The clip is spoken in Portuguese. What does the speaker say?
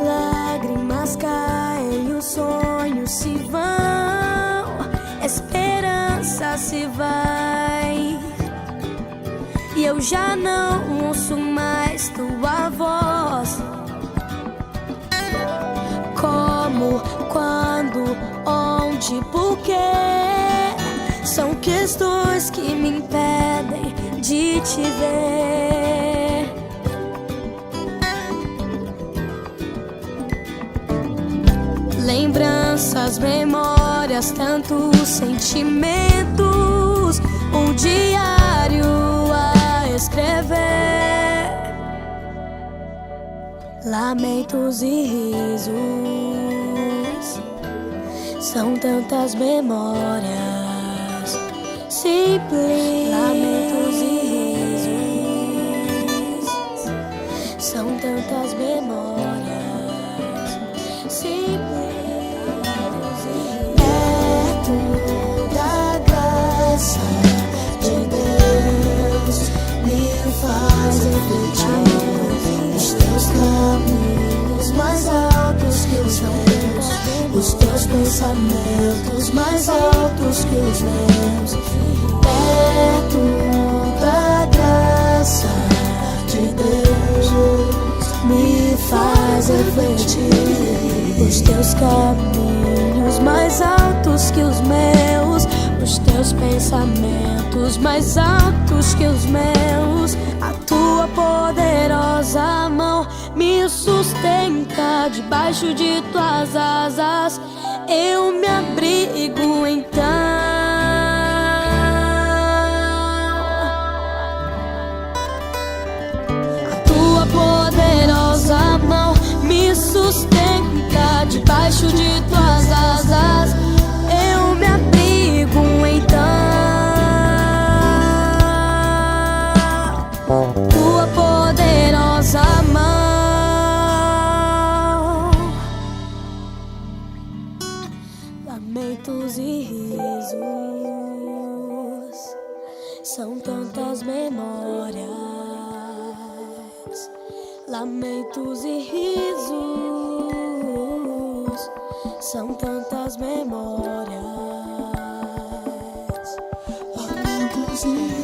Lágrimas caem, os sonhos se vão, esperança se vai, e eu já não ouço mais tua voz. Como, quando, onde, porquê? São questões que me impedem de te ver. Lembranças, memórias, tantos sentimentos, um diário a escrever. Lamentos e risos, são tantas memórias simples. Lamentos e risos, são tantas memórias simples. Perto da graça de Deus, me faz refletir os teus caminhos mais altos que os meus, os teus pensamentos mais altos que os meus. Perto da graça de Deus, me faz refletir os teus caminhos mais altos que os meus, os teus pensamentos mais altos que os meus. A tua poderosa mão me sustenta, debaixo de tuas asas eu me abrigo então. A tua poderosa mão me sustenta, debaixo de tuas asas eu me abrigo então. Tua poderosa mão. Lamentos e risos, são tantas memórias. Lamentos e risos, são tantas memórias. Lamentos e